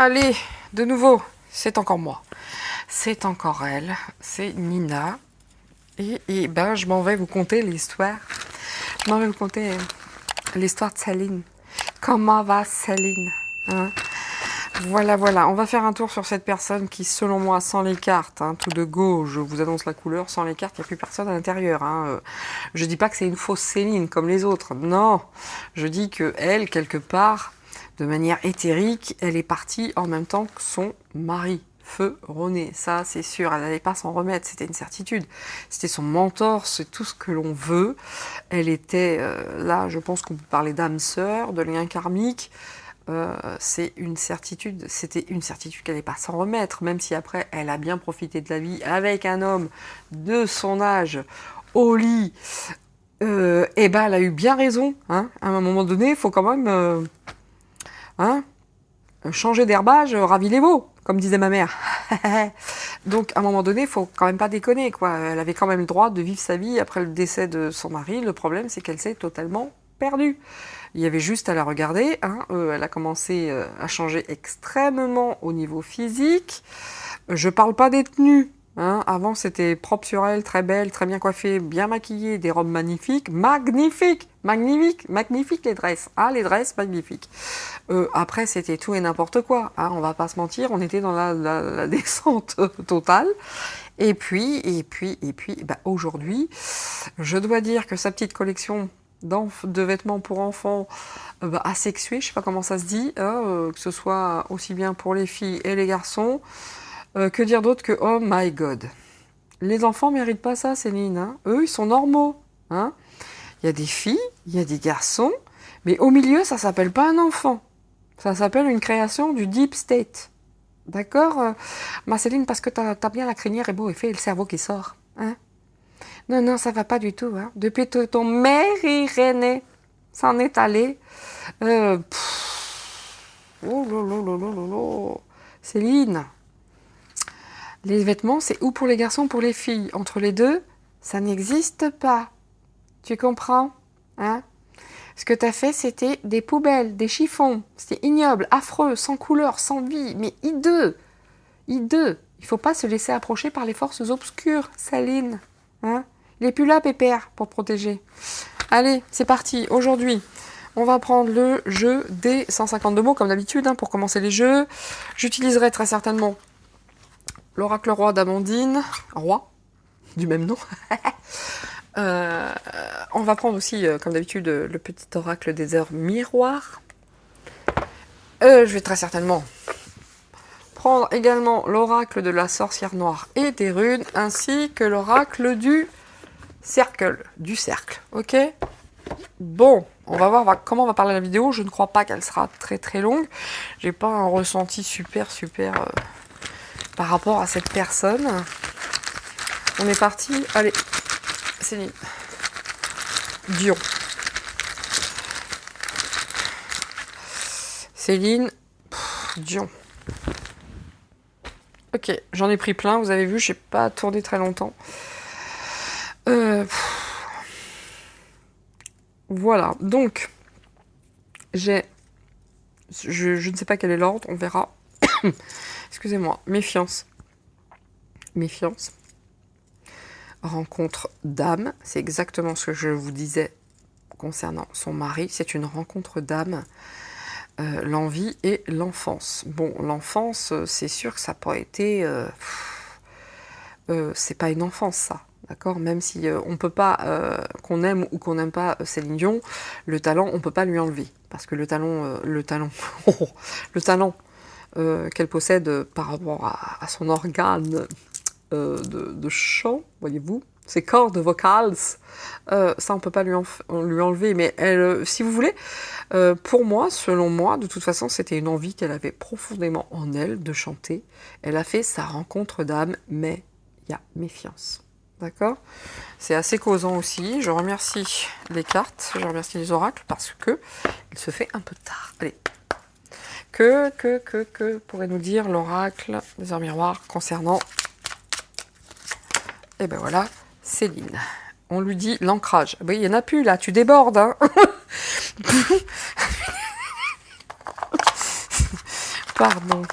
Allez, de nouveau, c'est encore moi. C'est encore elle, c'est Nina. Et ben, je m'en vais vous conter l'histoire. Je m'en vais vous conter l'histoire de Céline. Comment va Céline, hein? Voilà, on va faire un tour sur cette personne qui, selon moi, sans les cartes, hein, tout de go, je vous annonce la couleur, sans les cartes, il n'y a plus personne à l'intérieur. Hein. Je dis pas que c'est une fausse Céline, comme les autres, non. Je dis que elle, quelque part, de manière éthérique, elle est partie en même temps que son mari. Feu René, ça c'est sûr, elle n'allait pas s'en remettre, c'était une certitude. C'était son mentor, c'est tout ce que l'on veut. Elle était, là je pense qu'on peut parler d'âme sœur, de lien karmique. C'est une certitude, c'était une certitude qu'elle n'allait pas s'en remettre, même si après elle a bien profité de la vie avec un homme de son âge au lit. Et ben elle a eu bien raison, hein. À un moment donné, il faut quand même changer d'herbage, ravis les veaux, comme disait ma mère. Donc à un moment donné, il faut quand même pas déconner, quoi. Elle avait quand même le droit de vivre sa vie après le décès de son mari. Le problème, c'est qu'elle s'est totalement perdue. Il y avait juste à la regarder, hein. Elle a commencé à changer extrêmement au niveau physique. Je parle pas des tenues. Hein. Avant, c'était propre sur elle, très belle, très bien coiffée, bien maquillée, des robes magnifiques. Magnifiques les dresses. Ah, les dresses, magnifiques. Après, c'était tout et n'importe quoi. Hein. On va pas se mentir, on était dans la descente totale. Et puis, bah, aujourd'hui, je dois dire que sa petite collection de vêtements pour enfants asexués, je sais pas comment ça se dit, que ce soit aussi bien pour les filles et les garçons. Que dire d'autre que oh my god. Les enfants méritent pas ça, Céline. Hein. Eux, ils sont normaux. Hein. Il y a des filles, il y a des garçons, mais au milieu, ça s'appelle pas un enfant. Ça s'appelle une création du deep state. D'accord, ma Céline, parce que t'as bien la crinière et beau effet et le cerveau qui sort. Hein. Non, ça va pas du tout. Hein. Depuis que ton mère Irénée s'en est allé. Oh lolo. Céline. Les vêtements, c'est ou pour les garçons ou pour les filles. Entre les deux, ça n'existe pas. Tu comprends? Hein? Ce que tu as fait, c'était des poubelles, des chiffons. C'était ignoble, affreux, sans couleur, sans vie, mais hideux. Hideux. Il ne faut pas se laisser approcher par les forces obscures, Céline. Hein? Il n'est plus là, Pépère, pour te protéger. Allez, c'est parti. Aujourd'hui, on va prendre le jeu des 152 mots, comme d'habitude, hein, pour commencer les jeux. J'utiliserai très certainement l'oracle roi d'Amandine, roi, du même nom. On va prendre aussi, comme d'habitude, le petit oracle des heures miroirs. Je vais très certainement prendre également l'oracle de la sorcière noire et des runes, ainsi que l'oracle du cercle. Ok? Bon, on va voir comment on va parler la vidéo. Je ne crois pas qu'elle sera très très longue. J'ai pas un ressenti super par rapport à cette personne. On est parti. Allez, Céline. Dion. Céline. Dion. Ok, j'en ai pris plein. Vous avez vu, j'ai pas tourné très longtemps. Voilà, donc je ne sais pas quel est l'ordre, on verra. Excusez-moi, méfiance. Rencontre d'âme, c'est exactement ce que je vous disais concernant son mari, c'est une rencontre d'âme, l'envie et l'enfance. Bon, l'enfance, c'est sûr que ça n'a pas été... c'est pas une enfance, ça. D'accord, même si on peut pas, qu'on aime ou qu'on n'aime pas Céline Dion, le talent, on peut pas lui enlever. Parce que le talent qu'elle possède par rapport à son organe de chant, voyez-vous, ses cordes vocales, ça on peut pas lui enlever. Mais elle, si vous voulez, pour moi, selon moi, de toute façon, c'était une envie qu'elle avait profondément en elle de chanter. Elle a fait sa rencontre d'âme, mais il y a méfiance. D'accord? C'est assez causant aussi. Je remercie les cartes, je remercie les oracles parce que il se fait un peu tard. Allez. Que pourrait nous dire l'oracle des heures miroirs concernant... Et ben voilà, Céline. On lui dit l'ancrage. Oui, il n'y en a plus là, tu débordes. Hein. Pardon.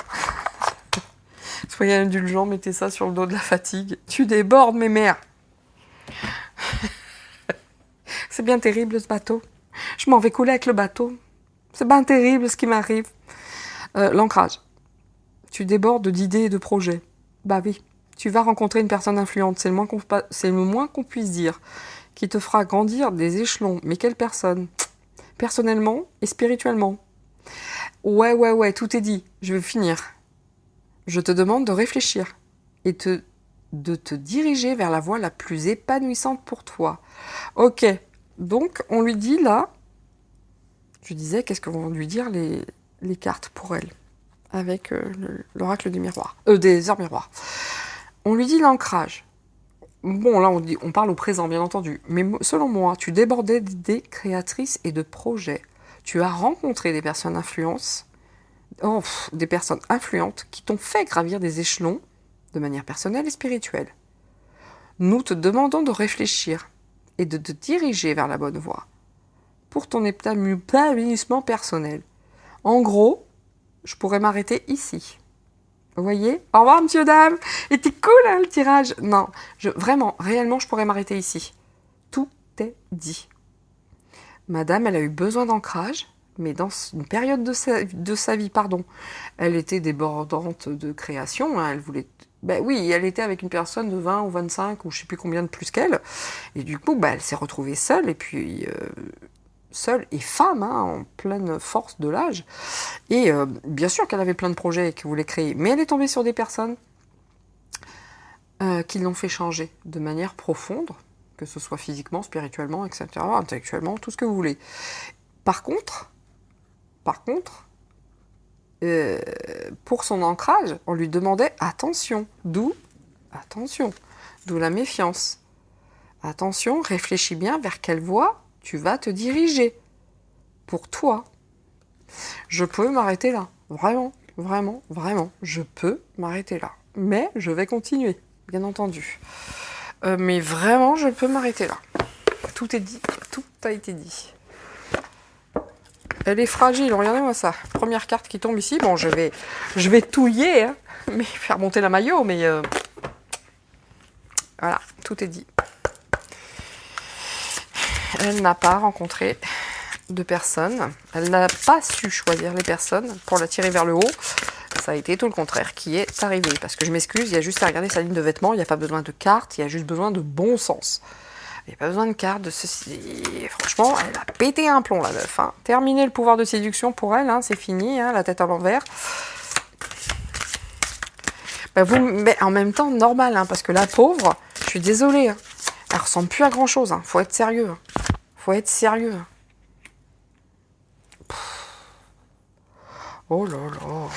Soyez indulgents, mettez ça sur le dos de la fatigue. Tu débordes, mes mères. C'est bien terrible, ce bateau. Je m'en vais couler avec le bateau. C'est bien terrible, ce qui m'arrive. L'ancrage. Tu débordes d'idées et de projets. Bah oui. Tu vas rencontrer une personne influente, c'est le moins qu'on puisse dire, qui te fera grandir des échelons. Mais quelle personne? Personnellement et spirituellement. Ouais, tout est dit. Je vais finir. Je te demande de réfléchir et de te diriger vers la voie la plus épanouissante pour toi. Ok, donc on lui dit là, je disais, qu'est-ce que vont lui dire les cartes pour elle, avec l'oracle des miroirs, des heures miroirs. On lui dit l'ancrage. Bon, là, on parle au présent, bien entendu. Mais selon moi, tu débordais d'idées créatrices et de projets. Tu as rencontré des personnes des personnes influentes qui t'ont fait gravir des échelons de manière personnelle et spirituelle. Nous te demandons de réfléchir et de te diriger vers la bonne voie pour ton épanouissement personnel. En gros, je pourrais m'arrêter ici. Vous voyez? Au revoir, monsieur, dame. Et t'es cool, hein, le tirage. Non, vraiment, réellement, je pourrais m'arrêter ici. Tout est dit. Madame, elle a eu besoin d'ancrage, mais dans une période de sa vie, elle était débordante de création. Hein, elle voulait... oui, elle était avec une personne de 20 ou 25 ou je sais plus combien de plus qu'elle. Et du coup, elle s'est retrouvée seule. Et puis... seule et femme, hein, en pleine force de l'âge. Et bien sûr qu'elle avait plein de projets qu'elle voulait créer, mais elle est tombée sur des personnes qui l'ont fait changer de manière profonde, que ce soit physiquement, spirituellement, etc., intellectuellement, tout ce que vous voulez. Par contre, pour son ancrage, on lui demandait attention, d'où la méfiance. Attention, réfléchis bien vers quelle voie tu vas te diriger. Pour toi. Je peux m'arrêter là. Vraiment, je peux m'arrêter là. Mais je vais continuer, bien entendu. Mais vraiment, je peux m'arrêter là. Tout est dit, tout a été dit. Elle est fragile, regardez-moi ça. Première carte qui tombe ici. Bon, je vais touiller, hein, mais faire monter la maillot, mais... voilà, tout est dit. Elle n'a pas rencontré de personnes. Elle n'a pas su choisir les personnes pour la tirer vers le haut. Ça a été tout le contraire qui est arrivé. Parce que je m'excuse, il y a juste à regarder sa ligne de vêtements. Il n'y a pas besoin de cartes, il y a juste besoin de bon sens. Il n'y a pas besoin de cartes, de ceci. Franchement, elle a pété un plomb, la meuf. Hein. Terminé le pouvoir de séduction pour elle, hein, c'est fini, hein, la tête à l'envers. Mais en même temps, normal, hein, parce que la pauvre, je suis désolée, hein, elle ressemble plus à grand chose. Hein. Faut être sérieux. Hein. Faut être sérieux. Oh là là.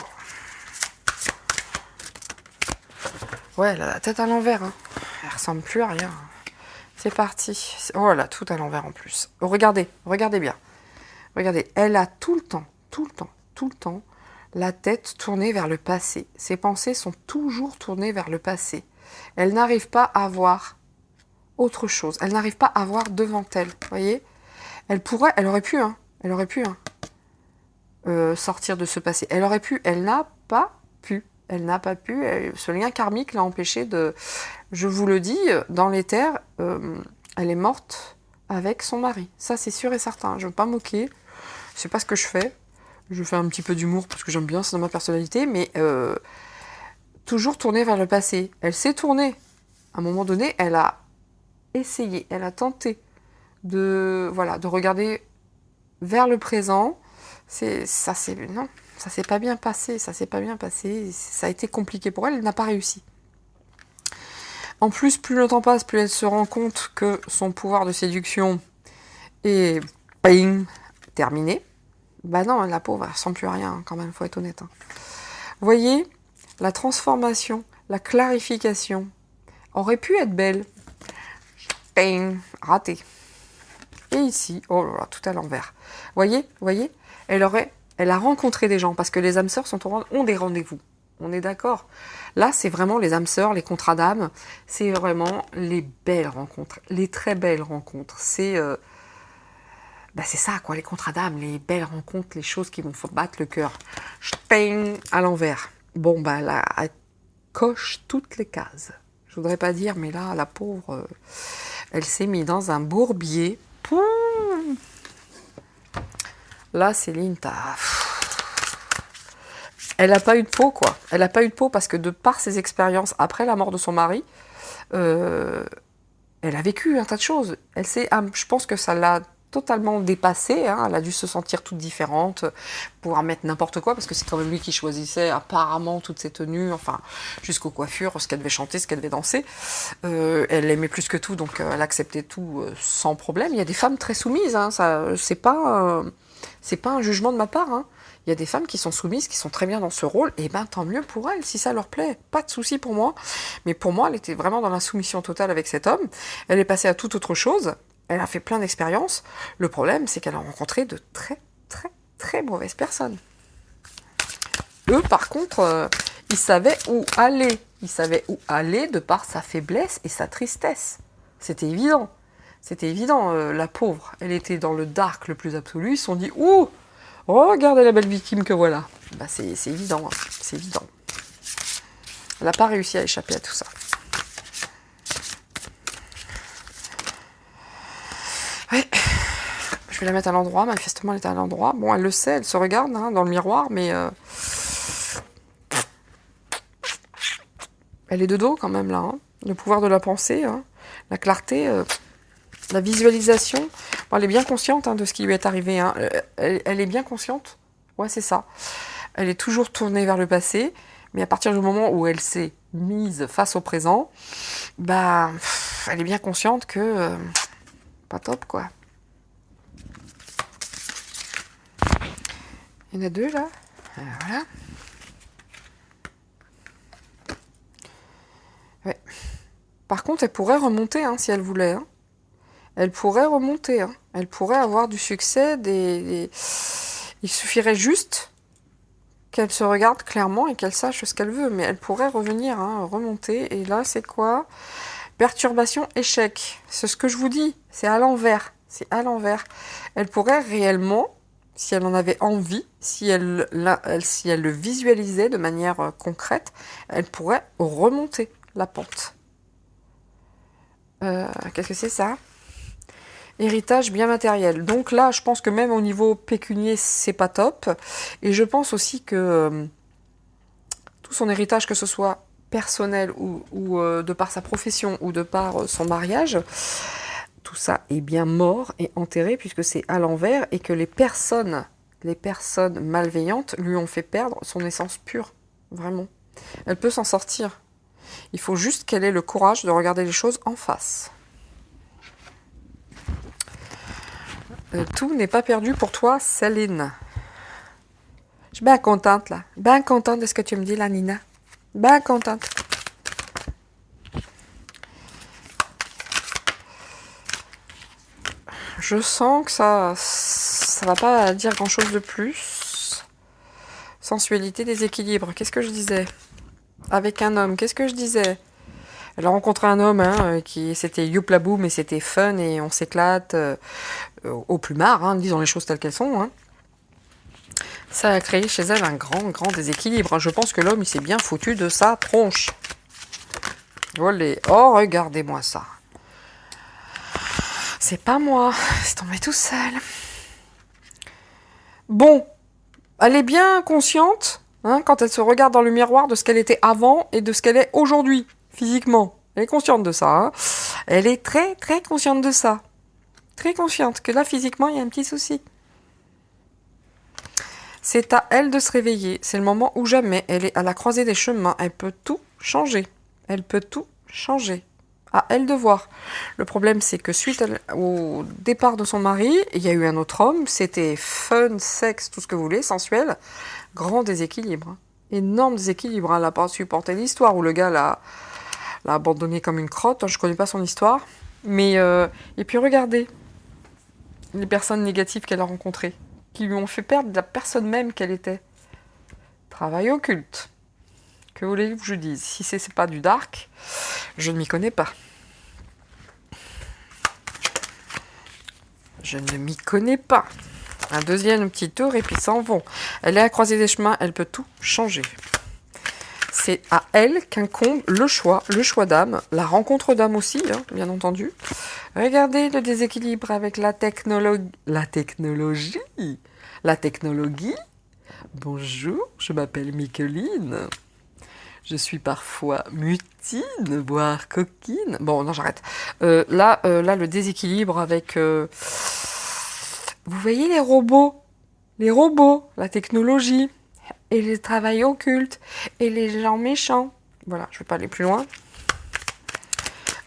Ouais, elle a la tête à l'envers. Hein. Elle ressemble plus à rien. C'est parti. Oh là, tout à l'envers en plus. Regardez bien. Regardez, elle a tout le temps, la tête tournée vers le passé. Ses pensées sont toujours tournées vers le passé. Elle n'arrive pas à voir autre chose. Elle n'arrive pas à voir devant elle. Vous voyez? Elle aurait pu, sortir de ce passé. Elle aurait pu, elle n'a pas pu. Ce lien karmique l'a empêché de... Je vous le dis, dans l'éther, elle est morte avec son mari. Ça, c'est sûr et certain. Je ne veux pas moquer. C'est pas ce que je fais. Je fais un petit peu d'humour parce que j'aime bien, c'est dans ma personnalité, mais toujours tournée vers le passé. Elle s'est tournée. À un moment donné, elle a essayé, elle a tenté de regarder vers le présent. Non, ça s'est pas bien passé. Ça a été compliqué pour elle. Elle n'a pas réussi. En plus, plus le temps passe, plus elle se rend compte que son pouvoir de séduction est terminé. Non, la pauvre, elle ressemble plus à rien, quand même, faut être honnête. Hein. Vous voyez, la transformation, la clarification aurait pu être belle. Raté. Et ici, oh là là, tout à l'envers. Vous voyez, elle a rencontré des gens, parce que les âmes sœurs ont des rendez-vous. On est d'accord? Là, c'est vraiment les âmes sœurs, les contrats d'âme, c'est vraiment les belles rencontres, les très belles rencontres. C'est Bah c'est ça, quoi, les contrats d'âme, les belles rencontres, les choses qui vont battre le cœur. Stein à l'envers. Bon, bah là, elle coche toutes les cases. Je voudrais pas dire, mais là, la pauvre, elle s'est mise dans un bourbier. Pouh. Là, Céline, elle n'a pas eu de peau, quoi. Elle n'a pas eu de peau parce que de par ses expériences après la mort de son mari, elle a vécu un tas de choses. Je pense que ça l'a totalement dépassée. Hein. Elle a dû se sentir toute différente, pouvoir mettre n'importe quoi, parce que c'est quand même lui qui choisissait apparemment toutes ses tenues, enfin, jusqu'aux coiffures, ce qu'elle devait chanter, ce qu'elle devait danser. Elle l'aimait plus que tout, donc elle acceptait tout sans problème. Il y a des femmes très soumises, hein, c'est pas un jugement de ma part. Hein. Il y a des femmes qui sont soumises, qui sont très bien dans ce rôle, et ben tant mieux pour elles, si ça leur plaît. Pas de souci pour moi. Mais pour moi, elle était vraiment dans la soumission totale avec cet homme. Elle est passée à toute autre chose. Elle a fait plein d'expériences. Le problème, c'est qu'elle a rencontré de très, très, très mauvaises personnes. Eux, par contre, ils savaient où aller. Ils savaient où aller de par sa faiblesse et sa tristesse. C'était évident. C'était évident, la pauvre. Elle était dans le dark le plus absolu. Ils se sont dit, ouh, regardez la belle victime que voilà. Bah, c'est évident, hein. C'est évident. Elle n'a pas réussi à échapper à tout ça. Ouais. Je vais la mettre à l'endroit. Manifestement, elle était à l'endroit. Bon, elle le sait, elle se regarde hein, dans le miroir, mais elle est de dos quand même là. Hein. Le pouvoir de la pensée, hein. La clarté, la visualisation. Bon, elle est bien consciente hein, de ce qui lui est arrivé. Hein. Elle est bien consciente. Ouais, c'est ça. Elle est toujours tournée vers le passé, mais à partir du moment où elle s'est mise face au présent, bah, elle est bien consciente que pas top quoi. Il y en a deux là. Voilà. Ouais. Par contre, elle pourrait remonter hein, si elle voulait. Hein. Elle pourrait remonter. Hein. Elle pourrait avoir du succès. Il suffirait juste qu'elle se regarde clairement et qu'elle sache ce qu'elle veut. Mais elle pourrait revenir, hein, remonter. Et là, c'est quoi ? Perturbation, échec. C'est ce que je vous dis. C'est à l'envers. C'est à l'envers. Elle pourrait réellement, si elle en avait envie, si elle le visualisait de manière concrète, elle pourrait remonter la pente. Qu'est-ce que c'est ça ? Héritage bien matériel. Donc là, je pense que même au niveau pécunier, c'est pas top. Et je pense aussi que tout son héritage, que ce soit personnel ou de par sa profession ou de par son mariage, tout ça est bien mort et enterré puisque c'est à l'envers et que les personnes malveillantes lui ont fait perdre son essence pure. Vraiment. Elle peut s'en sortir. Il faut juste qu'elle ait le courage de regarder les choses en face. Tout n'est pas perdu pour toi, Céline. Je suis bien contente, là. Bien contente de ce que tu me dis, là, Nina. Bien contente. Je sens que ça va pas dire grand-chose de plus. Sensualité, déséquilibre. Qu'est-ce que je disais ? Avec un homme, qu'est-ce que je disais ? Elle a rencontré un homme qui c'était youplaboum et c'était fun et on s'éclate au plumard, hein, disons les choses telles qu'elles sont. Hein. Ça a créé chez elle un grand déséquilibre. Je pense que l'homme il s'est bien foutu de sa tronche. Voilà. Oh, regardez-moi ça. C'est pas moi, c'est tombé tout seul. Bon, elle est bien consciente hein, quand elle se regarde dans le miroir de ce qu'elle était avant et de ce qu'elle est aujourd'hui. Physiquement, elle est consciente de ça. Hein. Elle est très consciente de ça. Très consciente que là, physiquement, il y a un petit souci. C'est à elle de se réveiller. C'est le moment où jamais. Elle est à la croisée des chemins. Elle peut tout changer. Elle peut tout changer. À elle de voir. Le problème, c'est que suite au départ de son mari, il y a eu un autre homme. C'était fun, sexe, tout ce que vous voulez, sensuel. Grand déséquilibre. Hein. Énorme déséquilibre. Elle n'a pas supporté l'histoire où le gars l'a abandonné comme une crotte. Je ne connais pas son histoire. Mais, et puis regardez les personnes négatives qu'elle a rencontrées, qui lui ont fait perdre la personne même qu'elle était. Travail occulte. Que voulez-vous que je dise ? Si c'est pas du dark, je ne m'y connais pas. Je ne m'y connais pas. Un deuxième petit tour et puis s'en vont. Elle est à la croisée des chemins, elle peut tout changer. C'est à elle qu'incombe le choix d'âme, la rencontre d'âme aussi, hein, bien entendu. Regardez le déséquilibre avec la technologie. La technologie. Bonjour, je m'appelle Micheline. Je suis parfois mutine, voire coquine. Bon, non, j'arrête. Là, le déséquilibre avec... Vous voyez les robots, la technologie, et les travails occultes, et les gens méchants. Voilà, je ne vais pas aller plus loin.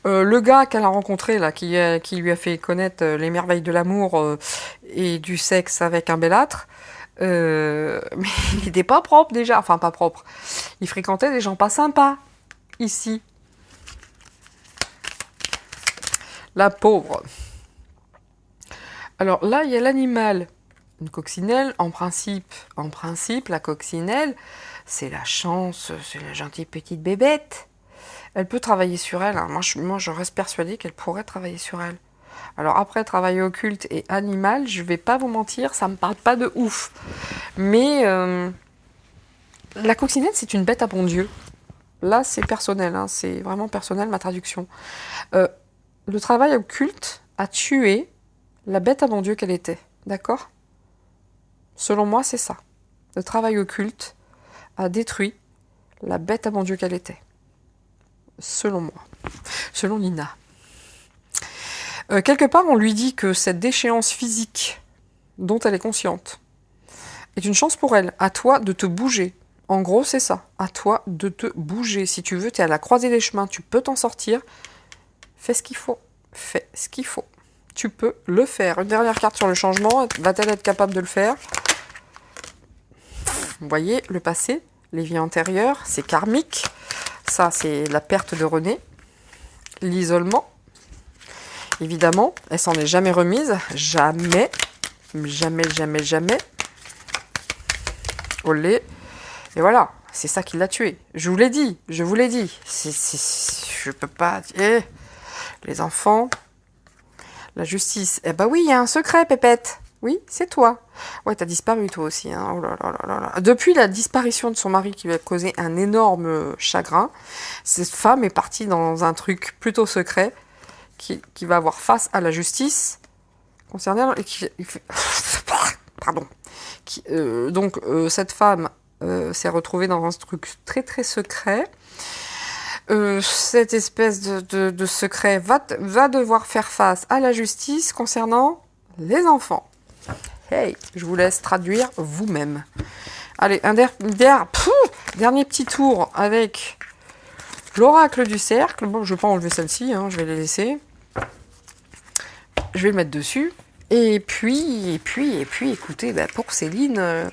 Le gars qu'elle a rencontré, là, qui lui a fait connaître les merveilles de l'amour et du sexe avec un bellâtre, mais il n'était pas propre déjà, enfin pas propre. Il fréquentait des gens pas sympas, ici. La pauvre. Alors là, il y a l'animal. Une coccinelle, en principe, la coccinelle, c'est la chance, c'est la gentille petite bébête. Elle peut travailler sur elle. Hein. Moi, je reste persuadée qu'elle pourrait travailler sur elle. Alors après, travail occulte et animal, je vais pas vous mentir, ça me parle pas de ouf. Mais la coccinelle, c'est une bête à bon Dieu. Là, c'est personnel, hein, c'est vraiment personnel ma traduction. Le travail occulte a tué la bête à bon Dieu qu'elle était, d'accord ? Selon moi, c'est ça. Le travail occulte a détruit la bête à bon Dieu qu'elle était. Selon moi. Selon Nina. Quelque part, on lui dit que cette déchéance physique dont elle est consciente est une chance pour elle. À toi de te bouger. En gros, c'est ça. À toi de te bouger. Si tu veux, tu es à la croisée des chemins, tu peux t'en sortir. Fais ce qu'il faut. Fais ce qu'il faut. Tu peux le faire. Une dernière carte sur le changement. Va-t-elle être capable de le faire ? Vous voyez, le passé, les vies antérieures, c'est karmique. Ça, c'est la perte de René. L'isolement. Évidemment, elle s'en est jamais remise. Jamais. Jamais, jamais, jamais. Olé. Et voilà, c'est ça qui l'a tué. Je vous l'ai dit. Je peux pas... les enfants... La justice. Eh ben oui, il y a un secret, Pépette. Oui, c'est toi. Ouais, t'as disparu toi aussi. Hein. Oh là là là là. Depuis la disparition de son mari qui lui a causé un énorme chagrin, cette femme est partie dans un truc plutôt secret qui va avoir face à la justice concernant... Pardon. Donc, cette femme s'est retrouvée dans un truc très très secret. Cette espèce de secret va devoir faire face à la justice concernant les enfants. Hey, je vous laisse traduire vous-même. Allez, un dernier petit tour avec l'oracle du cercle. Bon, je ne vais pas enlever celle-ci, hein, je vais les laisser. Je vais le mettre dessus. Et puis, écoutez, pour Céline,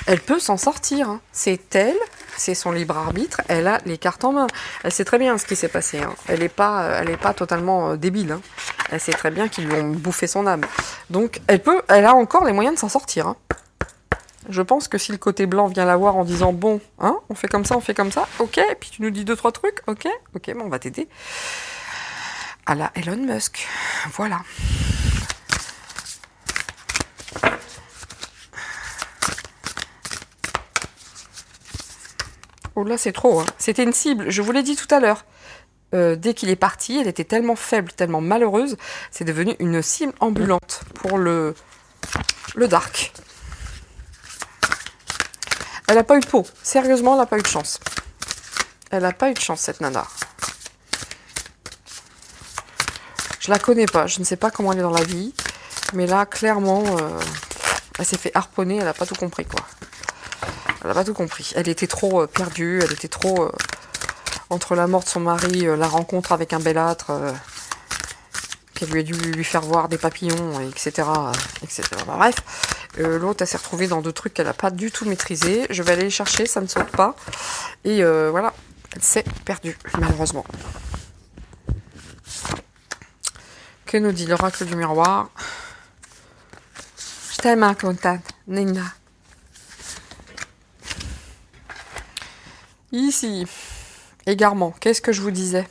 elle peut s'en sortir. Hein. C'est elle, c'est son libre arbitre, elle a les cartes en main. Elle sait très bien ce qui s'est passé. Hein. Elle n'est pas totalement débile. Hein. Elle sait très bien qu'ils lui ont bouffé son âme. Donc, elle a encore les moyens de s'en sortir. Hein. Je pense que si le côté blanc vient la voir en disant « Bon, hein, on fait comme ça, ok, puis tu nous dis 2-3 trucs, ok, bon, on va t'aider. » À la Elon Musk. Voilà. Oh là, c'est trop. Hein. C'était une cible, je vous l'ai dit tout à l'heure. Dès qu'il est parti, elle était tellement faible, tellement malheureuse, c'est devenu une cible ambulante pour le Dark. Elle n'a pas eu de peau. Sérieusement, elle n'a pas eu de chance. Elle n'a pas eu de chance, cette nana. Je la connais pas, je ne sais pas comment elle est dans la vie. Mais là, clairement, elle s'est fait harponner, elle n'a pas tout compris, quoi. Elle n'a pas tout compris. Elle était trop perdue, elle était trop... entre la mort de son mari, la rencontre avec un bellâtre, qui lui a dû lui faire voir des papillons, etc. etc. Bref, l'autre, elle s'est retrouvée dans deux trucs qu'elle n'a pas du tout maîtrisé. Je vais aller les chercher, ça ne saute pas. Et voilà, elle s'est perdue, malheureusement. Que nous dit l'oracle du miroir ? Je t'aime, contente, Nina. Ici, égarement, qu'est-ce que je vous disais ?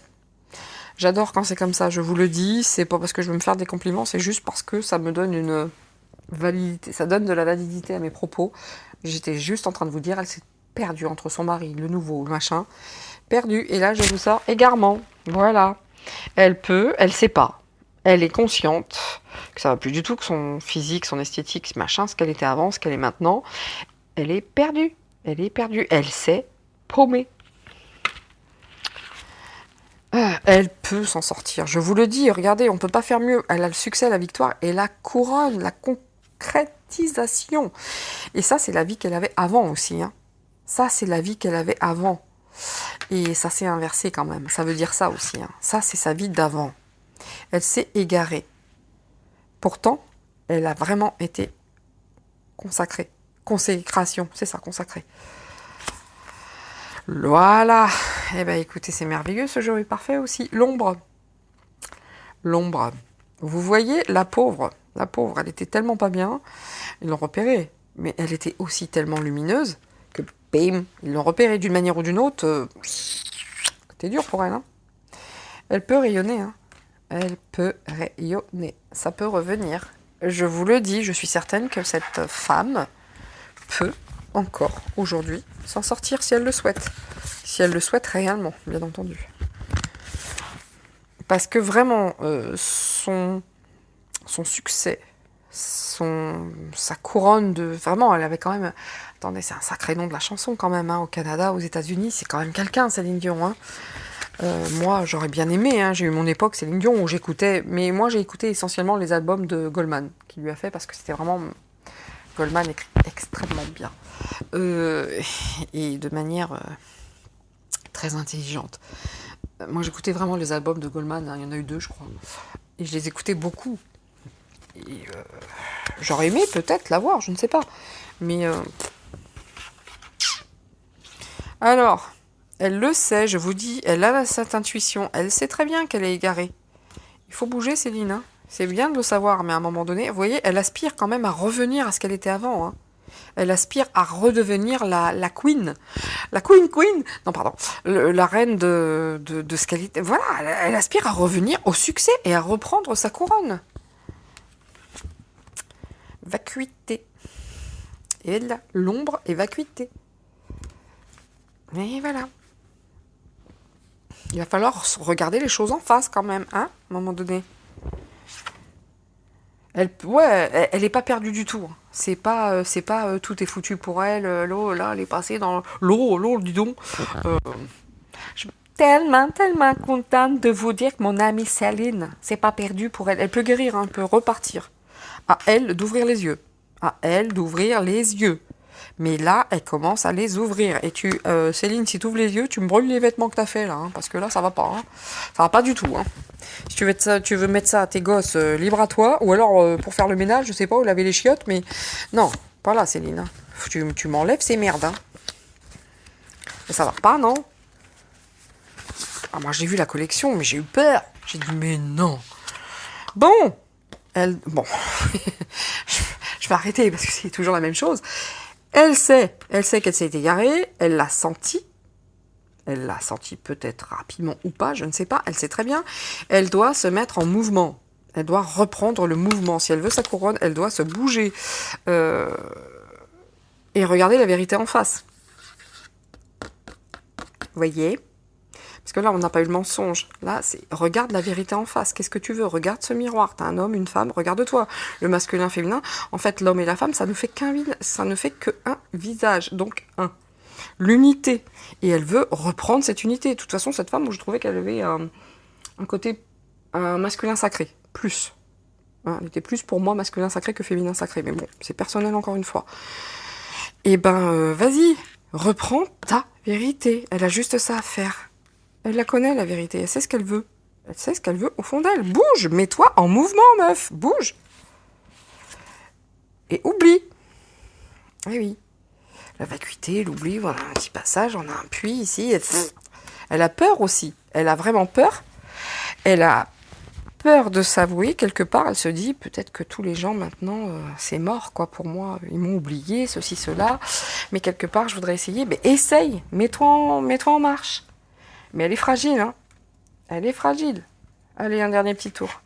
J'adore quand c'est comme ça, je vous le dis, c'est pas parce que je veux me faire des compliments, c'est juste parce que ça me donne une validité, ça donne de la validité à mes propos. J'étais juste en train de vous dire, elle s'est perdue entre son mari, le nouveau, le machin, perdue, et là je vous sors égarement, voilà. Elle sait pas, elle est consciente que ça va plus du tout, que son physique, son esthétique, machin, ce qu'elle était avant, ce qu'elle est maintenant, elle est perdue, elle s'est paumée. Elle peut s'en sortir, je vous le dis, regardez, on peut pas faire mieux. Elle a le succès, la victoire et la couronne, la concrétisation. Et ça, c'est la vie qu'elle avait avant aussi. Hein. Ça, c'est la vie qu'elle avait avant. Et ça s'est inversé quand même. Ça veut dire ça aussi. Hein. Ça, c'est sa vie d'avant. Elle s'est égarée. Pourtant, elle a vraiment été consacrée. Consécration, c'est ça, consacrée. Voilà. Eh bien, écoutez, c'est merveilleux, ce jeu est parfait aussi. L'ombre. L'ombre. Vous voyez, la pauvre, elle était tellement pas bien. Ils l'ont repérée. Mais elle était aussi tellement lumineuse que, bim, ils l'ont repérée d'une manière ou d'une autre. C'était dur pour elle. Hein. Elle peut rayonner. Hein. Elle peut rayonner. Ça peut revenir. Je vous le dis, je suis certaine que cette femme peut encore aujourd'hui s'en sortir si elle le souhaite. Si elle le souhaite réellement, bien entendu. Parce que vraiment, son succès, sa couronne de... Vraiment, elle avait quand même... Attendez, c'est un sacré nom de la chanson quand même, hein, au Canada, aux États-Unis, c'est quand même quelqu'un, Céline Dion. Hein. Moi, j'aurais bien aimé, hein, j'ai eu mon époque Céline Dion où j'écoutais... Mais moi, j'ai écouté essentiellement les albums de Goldman, qu'il lui a fait, parce que c'était vraiment... Goldman écrit extrêmement bien. Et de manière très intelligente. Moi, j'écoutais vraiment les albums de Goldman, hein, il y en a eu 2, je crois. Et je les écoutais beaucoup. Et j'aurais aimé peut-être l'avoir, je ne sais pas. Mais... Alors, elle le sait, je vous dis, elle a cette intuition. Elle sait très bien qu'elle est égarée. Il faut bouger, Céline. Hein. C'est bien de le savoir, mais à un moment donné, vous voyez, elle aspire quand même à revenir à ce qu'elle était avant. Hein. Elle aspire à redevenir la queen. La queen. Non, pardon. La reine de ce qu'elle était. Voilà, elle aspire à revenir au succès et à reprendre sa couronne. Vacuité. Et là, l'ombre est vacuité. Et voilà. Il va falloir regarder les choses en face quand même, hein, à un moment donné. Elle est pas perdue du tout. C'est pas tout est foutu pour elle. L'eau, là, elle est passée dans l'eau, dis donc. Je suis tellement contente de vous dire que mon amie Céline, c'est pas perdu pour elle. Elle peut guérir, hein, elle peut repartir. À elle d'ouvrir les yeux. À elle d'ouvrir les yeux. Mais là, elle commence à les ouvrir. Et Céline, si tu ouvres les yeux, tu me brûles les vêtements que t'as fait là, hein, parce que là, ça va pas. Hein. Ça va pas du tout. Hein. Si tu veux mettre ça à tes gosses, libre à toi. Ou alors, pour faire le ménage, je sais pas, ou laver les chiottes, mais non, pas là, Céline. Hein. Tu m'enlèves ces merdes. Hein. Mais ça va pas, non? Ah, moi, j'ai vu la collection, mais j'ai eu peur. J'ai dit, mais non. Bon. Bon. Je vais arrêter, parce que c'est toujours la même chose. Elle sait qu'elle s'est égarée, elle l'a senti peut-être rapidement ou pas, je ne sais pas, elle sait très bien, elle doit se mettre en mouvement, elle doit reprendre le mouvement, si elle veut sa couronne, elle doit se bouger, et regarder la vérité en face. Vous voyez ? Parce que là, on n'a pas eu le mensonge. Là, c'est regarde la vérité en face. Qu'est-ce que tu veux ? Regarde ce miroir. T'as un homme, une femme, regarde-toi. Le masculin, féminin. En fait, l'homme et la femme, ça ne fait qu'un visage. Donc, l'unité. Et elle veut reprendre cette unité. De toute façon, cette femme, je trouvais qu'elle avait un côté masculin sacré. Plus. Hein, elle était plus pour moi masculin sacré que féminin sacré. Mais bon, c'est personnel encore une fois. Et vas-y. Reprends ta vérité. Elle a juste ça à faire. Elle la connaît, la vérité. Elle sait ce qu'elle veut. Elle sait ce qu'elle veut au fond d'elle. Bouge, mets-toi en mouvement, meuf. Bouge. Et oublie. Eh oui. La vacuité, l'oubli, voilà un petit passage. On a un puits ici. Elle a peur aussi. Elle a vraiment peur. Elle a peur de s'avouer. Quelque part, elle se dit, peut-être que tous les gens, maintenant, c'est mort, quoi, pour moi. Ils m'ont oublié, ceci, cela. Mais quelque part, je voudrais essayer. Mais essaye. Mets-toi en marche. Mais elle est fragile, hein. Elle est fragile. Allez, un dernier petit tour.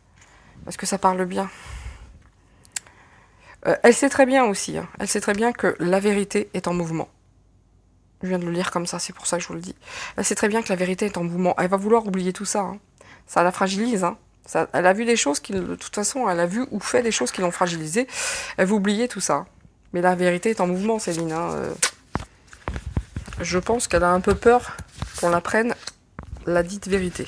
Parce que ça parle bien. Elle sait très bien aussi. Hein. Elle sait très bien que la vérité est en mouvement. Je viens de le lire comme ça, c'est pour ça que je vous le dis. Elle sait très bien que la vérité est en mouvement. Elle va vouloir oublier tout ça. Hein. Ça la fragilise. Hein. Ça, elle a vu des choses qui, de toute façon, elle a vu ou fait des choses qui l'ont fragilisée. Elle veut oublier tout ça. Mais la vérité est en mouvement, Céline. Hein. Je pense qu'elle a un peu peur qu'on la prenne la dite vérité.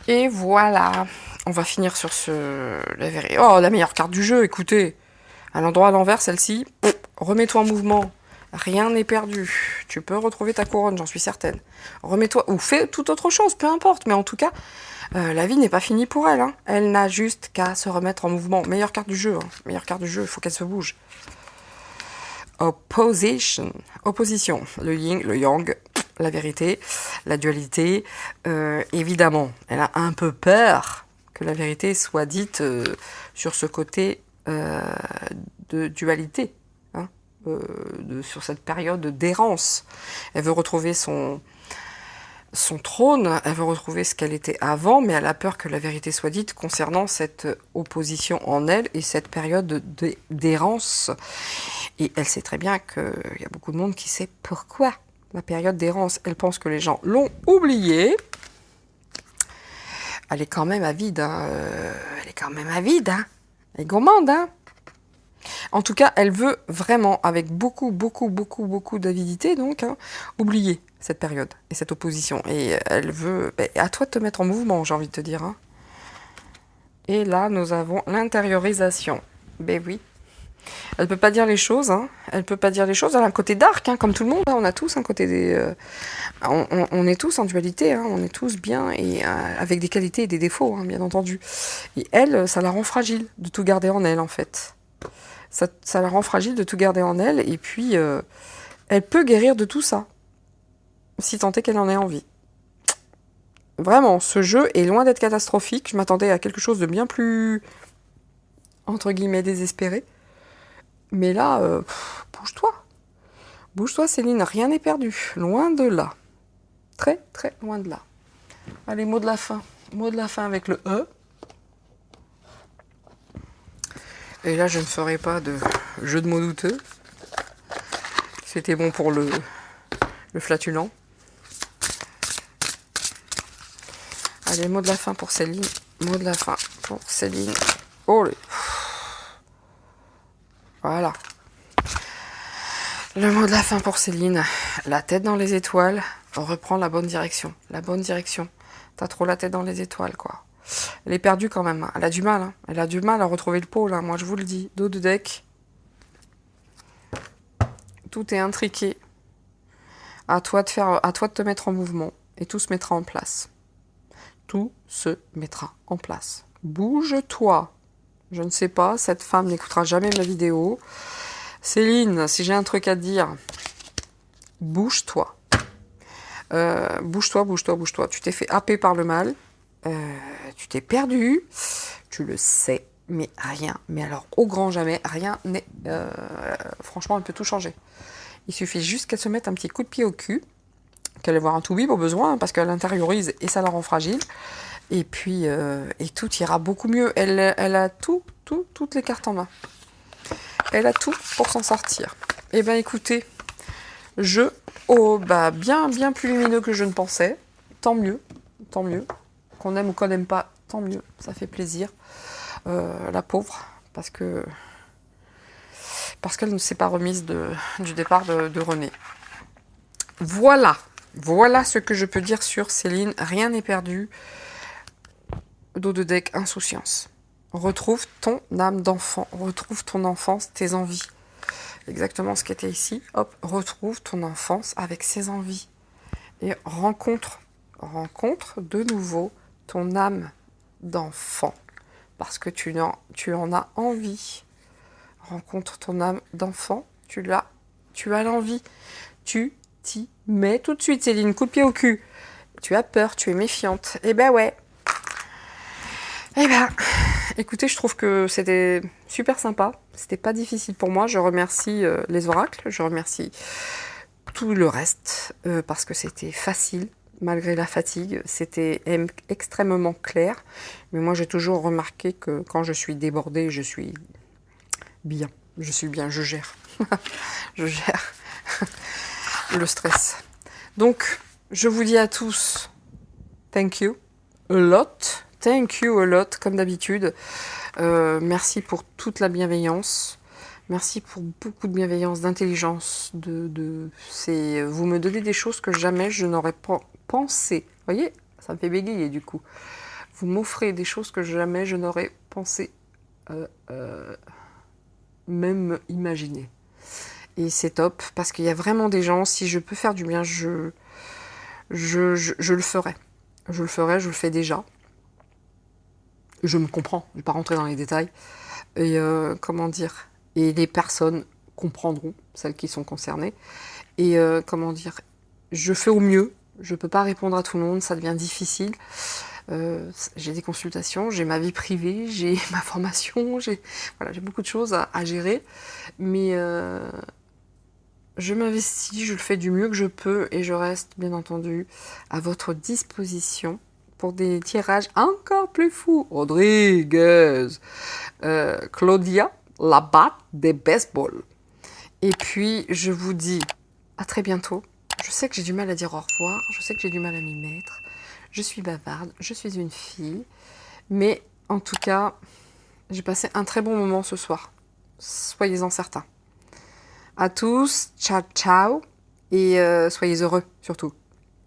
Et voilà. On va finir sur la vérité. Oh, la meilleure carte du jeu, écoutez. À l'endroit à l'envers, celle-ci. Remets-toi en mouvement. Rien n'est perdu. Tu peux retrouver ta couronne, j'en suis certaine. Remets-toi, ou fais toute autre chose, peu importe. Mais en tout cas, la vie n'est pas finie pour elle. Hein. Elle n'a juste qu'à se remettre en mouvement. Meilleure carte du jeu. Hein. Meilleure carte du jeu, il faut qu'elle se bouge. Opposition. Opposition. Le yin, le yang, la vérité, la dualité. Évidemment, elle a un peu peur que la vérité soit dite sur ce côté de dualité. Hein, sur cette période d'errance. Elle veut retrouver son trône, elle veut retrouver ce qu'elle était avant, mais elle a peur que la vérité soit dite concernant cette opposition en elle et cette période d'errance. Et elle sait très bien qu'il y a beaucoup de monde qui sait pourquoi la période d'errance. Elle pense que les gens l'ont oubliée. Elle est quand même avide. Hein. Elle est quand même avide. Hein. Elle est gourmande. Hein. En tout cas, elle veut vraiment, avec beaucoup d'avidité, donc, hein, oublier cette période et cette opposition. Et elle veut... à toi de te mettre en mouvement, j'ai envie de te dire. Hein. Et là, nous avons l'intériorisation. Ben oui. Elle peut pas dire les choses. Hein. Elle peut pas dire les choses. Elle a un côté dark, hein, comme tout le monde. Hein. On a tous un côté des... on est tous en dualité. Hein. On est tous bien et avec des qualités et des défauts, hein, bien entendu. Et elle, ça la rend fragile de tout garder en elle, en fait. Ça la rend fragile de tout garder en elle. Et puis, elle peut guérir de tout ça. Si tant est qu'elle en ait envie. Vraiment, ce jeu est loin d'être catastrophique. Je m'attendais à quelque chose de bien plus, entre guillemets, désespéré. Mais là, bouge-toi. Bouge-toi, Céline, rien n'est perdu. Loin de là. Très, très loin de là. Allez, mot de la fin. Mot de la fin avec le E. Et là, je ne ferai pas de jeu de mots douteux. C'était bon pour le flatulent. Allez, mot de la fin pour Céline. Mot de la fin pour Céline. Oh, voilà. Le mot de la fin pour Céline. La tête dans les étoiles. On reprend la bonne direction. La bonne direction. T'as trop la tête dans les étoiles, quoi. Elle est perdue quand même. Elle a du mal. Hein. Elle a du mal à retrouver le pôle. Hein. Moi, je vous le dis. Dos de deck. Tout est intriqué. À toi de te mettre en mouvement. Et tout se mettra en place. Tout se mettra en place. Bouge-toi. Je ne sais pas. Cette femme n'écoutera jamais ma vidéo. Céline, si j'ai un truc à te dire, bouge-toi. Bouge-toi. Tu t'es fait happer par le mal. Tu t'es perdu. Tu le sais. Mais rien. Mais alors, au grand jamais, rien n'est... franchement, elle peut tout changer. Il suffit juste qu'elle se mette un petit coup de pied au cul. Qu'elle ait voir un toubib au besoin. Parce qu'elle intériorise et ça la rend fragile. Et puis, et tout ira beaucoup mieux. Elle a toutes les cartes en main. Elle a tout pour s'en sortir. Eh bien, écoutez, bien plus lumineux que je ne pensais. Tant mieux. Qu'on aime ou qu'on n'aime pas, tant mieux. Ça fait plaisir. La pauvre, parce qu'elle ne s'est pas remise du départ de René. Voilà ce que je peux dire sur Céline. Rien n'est perdu. Dos de deck, insouciance. Retrouve ton âme d'enfant, retrouve ton enfance, tes envies. Exactement ce qui était ici. Hop, retrouve ton enfance avec ses envies. Et rencontre de nouveau ton âme d'enfant. Parce que tu en as envie. Rencontre ton âme d'enfant, tu as l'envie. Tu t'y mets tout de suite, Céline, coup de pied au cul. Tu as peur, tu es méfiante. Eh ben ouais. Écoutez, je trouve que c'était super sympa. C'était pas difficile pour moi. Je remercie les oracles, je remercie tout le reste parce que c'était facile. Malgré la fatigue, c'était extrêmement clair. Mais moi, j'ai toujours remarqué que quand je suis débordée, je suis bien. Je suis bien, je gère. Je gère le stress. Donc, je vous dis à tous, thank you a lot. Thank you a lot, comme d'habitude. Merci pour toute la bienveillance. Merci pour beaucoup de bienveillance, d'intelligence. Vous me donnez des choses que jamais je n'aurais pas pensé. Vous voyez, ça me fait bégayer du coup. Vous m'offrez des choses que jamais je n'aurais pensé, même imaginer. Et c'est top, parce qu'il y a vraiment des gens, si je peux faire du bien, je le ferai. Je le ferai, je le fais déjà. Je me comprends, je ne vais pas rentrer dans les détails. Et comment dire, et les personnes comprendront, celles qui sont concernées. Et comment dire, je fais au mieux. Je ne peux pas répondre à tout le monde, ça devient difficile. J'ai des consultations, j'ai ma vie privée, j'ai ma formation, j'ai beaucoup de choses à gérer. Mais je m'investis, je le fais du mieux que je peux et je reste bien entendu à votre disposition pour des tirages encore plus fous. Rodriguez, Claudia, la batte des baseball. Et puis je vous dis à très bientôt. Je sais que j'ai du mal à dire au revoir, je sais que j'ai du mal à m'y mettre. Je suis bavarde, je suis une fille. Mais en tout cas, j'ai passé un très bon moment ce soir. Soyez-en certains. À tous, ciao ciao, et soyez heureux surtout.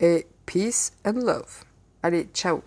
Et peace and love. Allez, ciao.